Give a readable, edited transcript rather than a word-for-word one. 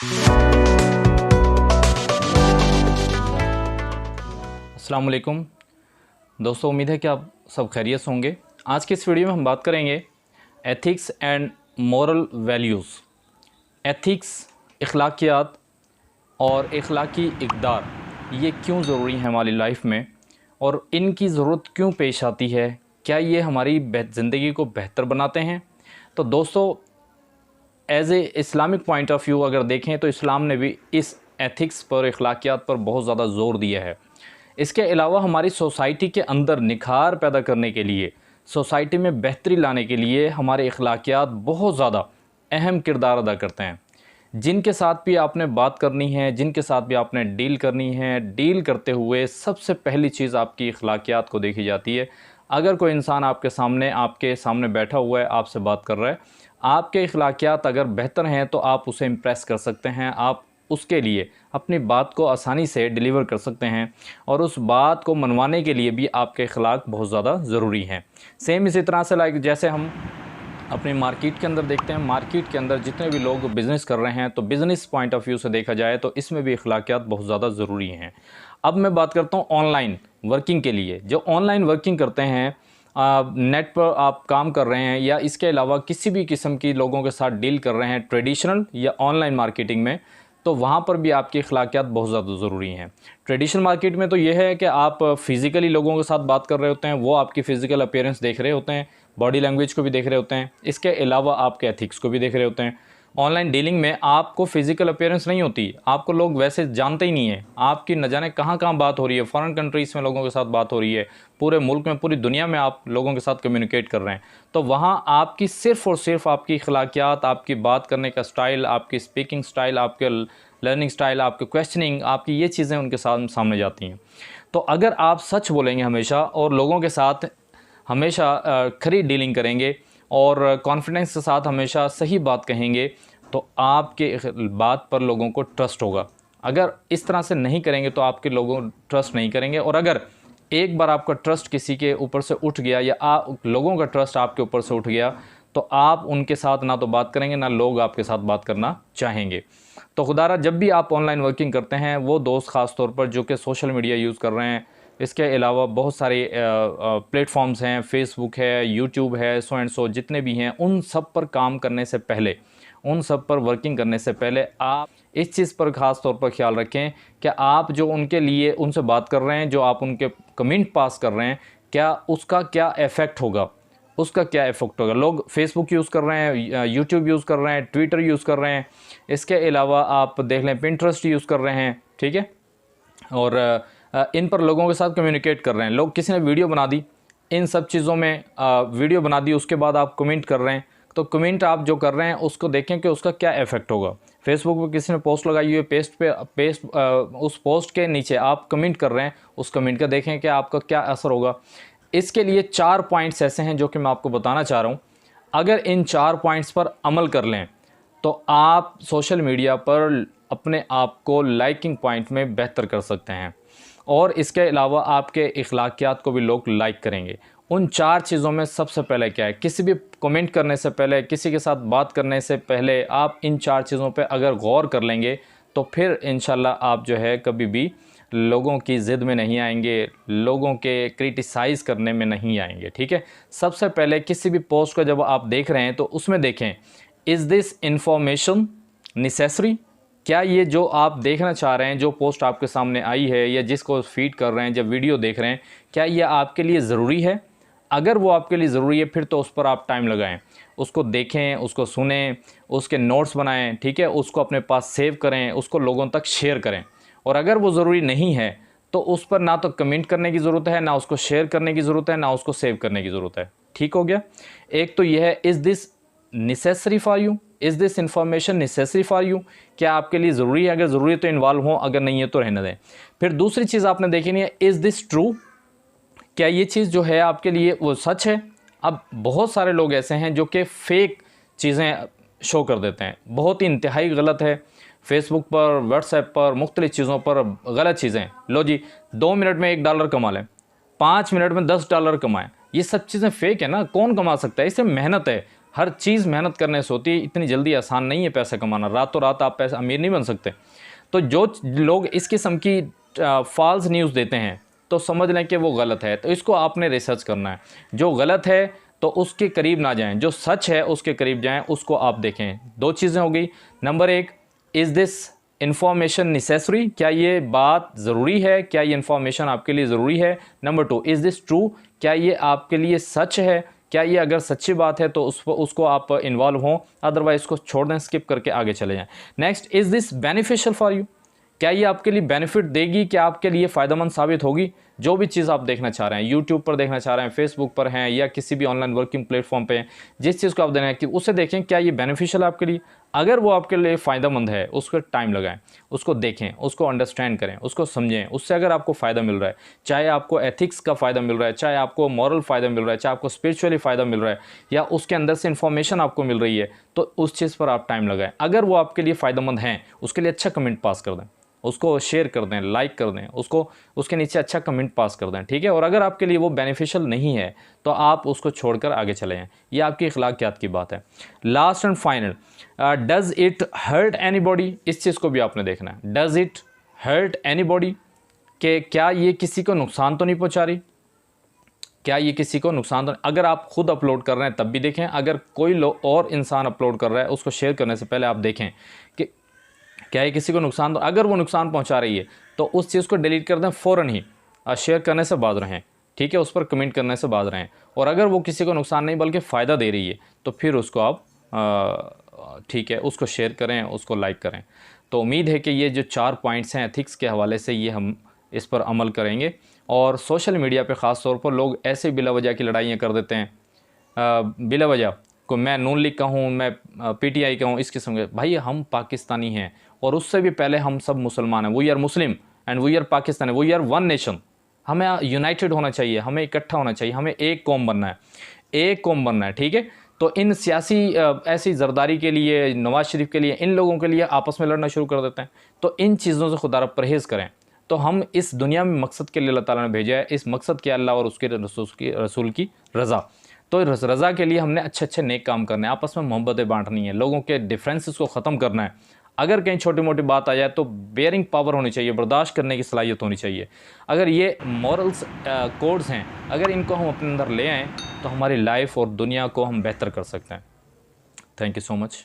अस्सलाम वालेकुम दोस्तों, उम्मीद है कि आप सब खैरियत से होंगे। आज की इस वीडियो में हम बात करेंगे ethics and moral values. Ethics, अखलाकियात और अखलाकी इक़दार ये क्यों ज़रूरी हैं हमारी लाइफ में और इनकी ज़रूरत क्यों पेश आती है? क्या ये हमारी ज़िंदगी को बेहतर बनाते हैं? तो दोस्तों, as a Islamic point of view अगर देखें तो इस्लाम ने भी इस एथिक्स पर, अखलाकियात पर बहुत ज़्यादा ज़ोर दिया है। इसके अलावा हमारी सोसाइटी के अंदर निखार पैदा करने के लिए, सोसाइटी में बेहतरी लाने के लिए हमारे अखलाकियात बहुत ज़्यादा अहम किरदार अदा करते हैं। जिनके साथ भी आपने बात करनी है, जिनके साथ भी आपने डील करनी है, डील करते हुए सबसे पहली चीज़ आपकी अखलाकियात को देखी जाती है। अगर कोई इंसान आपके सामने बैठा हुआ है, आपसे बात कर रहा है, आपके अखलाकियात अगर बेहतर हैं तो आप उसे इम्प्रेस कर सकते हैं, आप उसके लिए अपनी बात को आसानी से डिलीवर कर सकते हैं और उस बात को मनवाने के लिए भी आपके अखलाक बहुत ज़्यादा ज़रूरी हैं। सेम इसी तरह से जैसे हम अपनी मार्केट के अंदर देखते हैं, मार्केट के अंदर जितने भी लोग बिज़नेस कर रहे हैं तो बिज़नेस पॉइंट ऑफ व्यू से देखा जाए तो इसमें भी अखलाकियात बहुत ज़्यादा ज़रूरी हैं। अब मैं बात करता हूँ ऑनलाइन वर्किंग के लिए। जो ऑनलाइन वर्किंग करते हैं, नेट पर आप काम कर रहे हैं या इसके अलावा किसी भी किस्म की लोगों के साथ डील कर रहे हैं, ट्रेडिशनल या ऑनलाइन मार्केटिंग में, तो वहाँ पर भी आपकी अखलाकियात बहुत ज़्यादा ज़रूरी हैं। ट्रेडिशनल मार्केट में तो ये है कि आप फ़िज़िकली लोगों के साथ बात कर रहे होते हैं, वो आपकी फ़िज़िकल अपीयरेंस देख रहे होते हैं, बॉडी लैंग्वेज को भी देख रहे होते हैं, इसके अलावा आपके एथिक्स को भी देख रहे होते हैं। ऑनलाइन डीलिंग में आपको फ़िज़िकल अपीयरेंस नहीं होती, आपको लोग वैसे जानते ही नहीं हैं, आपकी न जाने कहाँ बात हो रही है, फ़ॉरेन कंट्रीज़ में लोगों के साथ बात हो रही है, पूरे मुल्क में, पूरी दुनिया में आप लोगों के साथ कम्युनिकेट कर रहे हैं। तो वहाँ आपकी सिर्फ़ और सिर्फ आपकी अखलाकियात, आपकी बात करने का स्टाइल, आपकी स्पीकिंग स्टाइल, आपके लर्निंग स्टाइल, आपके क्वेश्चनिंग, आपकी ये चीज़ें उनके सामने जाती हैं। तो अगर आप सच बोलेंगे हमेशा और लोगों के साथ हमेशा खरी डीलिंग करेंगे और कॉन्फिडेंस के साथ हमेशा सही बात कहेंगे तो आपके बात पर लोगों को ट्रस्ट होगा। अगर इस तरह से नहीं करेंगे तो आपके लोगों ट्रस्ट नहीं करेंगे। और अगर एक बार आपका ट्रस्ट किसी के ऊपर से उठ गया या लोगों का ट्रस्ट आपके ऊपर से उठ गया तो आप उनके साथ ना तो बात करेंगे, ना लोग आपके साथ बात करना चाहेंगे। तो खुदारा, जब भी आप ऑनलाइन वर्किंग करते हैं, वो दोस्त ख़ास तौर पर जो कि सोशल मीडिया यूज़ कर रहे हैं, इसके अलावा बहुत सारे प्लेटफॉर्म्स हैं, फेसबुक है, यूट्यूब है, सो एंड सो जितने भी हैं, उन सब पर काम करने से पहले, उन सब पर वर्किंग करने से पहले आप इस चीज़ पर ख़ास तौर पर ख्याल रखें कि आप जो उनके लिए उनसे बात कर रहे हैं, जो आप उनके कमेंट पास कर रहे हैं, क्या उसका क्या इफ़ेक्ट होगा, उसका क्या इफ़ेक्ट होगा। लोग फेसबुक यूज़ कर रहे हैं, यूट्यूब यूज़ कर रहे हैं, ट्विटर यूज़ कर रहे हैं, इसके अलावा आप देख लें पिंटरेस्ट यूज़ कर रहे हैं, ठीक है, और इन पर लोगों के साथ कम्युनिकेट कर रहे हैं। लोग, किसी ने वीडियो बना दी, इन सब चीज़ों में वीडियो बना दी, उसके बाद आप कमेंट कर रहे हैं, तो कमेंट आप जो कर रहे हैं उसको देखें कि उसका क्या इफ़ेक्ट होगा। फेसबुक पे किसी ने पोस्ट लगाई हुई है, उस पोस्ट के नीचे आप कमेंट कर रहे हैं, उस कमेंट का देखें कि आपका क्या असर होगा। इसके लिए 4 पॉइंट्स ऐसे हैं जो कि मैं आपको बताना चाह रहा हूँ। अगर इन 4 पॉइंट्स पर अमल कर लें तो आप सोशल मीडिया पर अपने आप को लाइकिंग पॉइंट में बेहतर कर सकते हैं और इसके अलावा आपके अखलाकियात को भी लोग लाइक करेंगे। उन 4 चीज़ों में सबसे पहले क्या है, किसी भी कमेंट करने से पहले, किसी के साथ बात करने से पहले आप इन 4 चीज़ों पे अगर गौर कर लेंगे तो फिर इंशाल्लाह आप जो है कभी भी लोगों की ज़िद में नहीं आएंगे, लोगों के क्रिटिसाइज़ करने में नहीं आएंगे, ठीक है। सबसे पहले किसी भी पोस्ट को जब आप देख रहे हैं तो उसमें देखें, इज़ दिस इंफॉर्मेशन नेसेसरी, क्या ये जो आप देखना चाह रहे हैं, जो पोस्ट आपके सामने आई है या जिसको फीड कर रहे हैं, जब वीडियो देख रहे हैं, क्या ये आपके लिए ज़रूरी है? अगर वो आपके लिए ज़रूरी है फिर तो उस पर आप टाइम लगाएं, उसको देखें, उसको सुनें, उसके नोट्स बनाएं, ठीक है, उसको अपने पास सेव करें, उसको लोगों तक शेयर करें। और अगर वो ज़रूरी नहीं है तो उस पर ना तो कमेंट करने की ज़रूरत है, ना उसको शेयर करने की ज़रूरत है, ना उसको सेव करने की ज़रूरत है। ठीक हो गया। एक तो यह है, is this necessary for you, is this information necessary for you, क्या आपके लिए ज़रूरी है? अगर ज़रूरी है तो इन्वॉल्व हो, अगर नहीं है तो रहने दें। फिर दूसरी चीज़ आपने देखी नहीं है, इज़ दिस ट्रू, क्या ये चीज़ जो है आपके लिए वो सच है? अब बहुत सारे लोग ऐसे हैं जो कि फ़ेक चीज़ें शो कर देते हैं, बहुत ही इंतहाई गलत है। फेसबुक पर, व्हाट्सएप पर, मुख्तलिफ़ चीज़ों पर गलत चीज़ें, लो जी 2 मिनट में $1 कमा लें, 5 मिनट में $10 कमाएं, ये सब चीज़ें फ़ेक है ना। कौन कमा सकता है? इससे मेहनत है, हर चीज़ मेहनत करने से होती है, इतनी जल्दी आसान नहीं है पैसा कमाना, रातों रात आप पैसा अमीर नहीं बन सकते। तो जो लोग इस किस्म की फॉल्स न्यूज़ देते हैं तो समझ लें कि वो गलत है, तो इसको आपने रिसर्च करना है। जो गलत है तो उसके करीब ना जाएं, जो सच है उसके करीब जाएं, उसको आप देखें। दो चीज़ें हो गई, नंबर एक, इज़ दिस इन्फॉर्मेशन नेसेसरी, क्या ये बात ज़रूरी है, क्या ये इन्फॉर्मेशन आपके लिए ज़रूरी है। Number two, is this true, क्या ये आपके लिए सच है, क्या ये अगर सच्ची बात है तो उसको आप इन्वॉल्व हों, अदरवाइज उसको छोड़ दें, स्किप करके आगे चले जाएं। Next, is this beneficial for you, क्या ये आपके लिए बेनिफिट देगी, क्या आपके लिए फ़ायदेमंद साबित होगी। जो भी चीज़ आप देखना चाह रहे हैं, यूट्यूब पर देखना चाह रहे हैं, फेसबुक पर हैं या किसी भी ऑनलाइन वर्किंग प्लेटफॉर्म पे हैं, जिस चीज़ को आप देना है कि उसे देखें क्या ये बेनिफिशियल है आपके लिए। अगर वो आपके लिए फ़ायदेमंद है, उसको टाइम लगाएं, उसको देखें, उसको अंडरस्टैंड करें, उसको समझें। उससे अगर आपको फ़ायदा मिल रहा है, चाहे आपको एथिक्स का फ़ायदा मिल रहा है, चाहे आपको मॉरल फ़ायदा मिल रहा है, चाहे आपको स्पिरिचुअली फ़ायदा मिल रहा है, या उसके अंदर से इन्फॉर्मेशन आपको मिल रही है, तो उस चीज़ पर आप टाइम लगाएं। अगर वो आपके लिए फ़ायदेमंद हैं, उसके लिए अच्छा कमेंट पास कर दें, उसको शेयर कर दें, लाइक कर दें, उसको उसके नीचे अच्छा कमेंट पास कर दें, ठीक है। और अगर आपके लिए वो बेनिफिशियल नहीं है तो आप उसको छोड़कर आगे चले जाएं। ये आपकी अखलाकियात की बात है। Last and final, does it hurt anybody, इस चीज़ को भी आपने देखना है। डज़ इट हर्ट एनीबॉडी, कि क्या ये किसी को नुकसान तो नहीं पहुंचा रही, क्या ये किसी को नुकसान तो। अगर आप खुद अपलोड कर रहे हैं तब भी देखें, अगर कोई और इंसान अपलोड कर रहा है उसको शेयर करने से पहले आप देखें कि क्या ये किसी को नुकसान, अगर वो नुकसान पहुंचा रही है तो उस चीज़ को डिलीट कर दें फ़ौरन ही, शेयर करने से बाज रहें, ठीक है, उस पर कमेंट करने से बाज रहें। और अगर वो किसी को नुकसान नहीं बल्कि फ़ायदा दे रही है तो फिर उसको आप ठीक है उसको शेयर करें, उसको लाइक करें। तो उम्मीद है कि ये जो 4 पॉइंट्स हैं एथिक्स के हवाले से, ये हम इस पर अमल करेंगे। और सोशल मीडिया पर ख़ास तौर पर लोग ऐसे बिला वजह की लड़ाइयाँ कर देते हैं, बिला वजह को, मैं नून लीग का हूँ, मैं पीटीआई का हूँ, इस किस्म के। भाई हम पाकिस्तानी हैं और उससे भी पहले हम सब मुसलमान हैं। We are Muslim and we are Pakistani, we are one nation. हमें यूनाइटेड होना चाहिए, हमें इकट्ठा होना चाहिए, हमें एक कौम बनना है, एक कौम बनना है, ठीक है। तो इन सियासी ऐसी जरदारी के लिए, नवाज शरीफ के लिए, इन लोगों के लिए आपस में लड़ना शुरू कर देते हैं। तो इन चीज़ों से खुदा रब परहेज़ करें। तो हम इस दुनिया में मकसद के लिए अल्लाह ताला ने भेजा है, इस मकसद के अल्लाह और उसके रसूल की रज़ा। तो इस रज़ा के लिए हमने अच्छे अच्छे नेक काम करने हैं, आपस में मोहब्बतें बांटनी है, लोगों के डिफरेंसेस को ख़त्म करना है। अगर कहीं छोटी मोटी बात आ जाए तो बेयरिंग पावर होनी चाहिए, बर्दाश्त करने की सलाहियत होनी चाहिए। अगर ये मॉरल्स कोड्स हैं, अगर इनको हम अपने अंदर ले आएँ तो हमारी लाइफ और दुनिया को हम बेहतर कर सकते हैं। Thank you so much.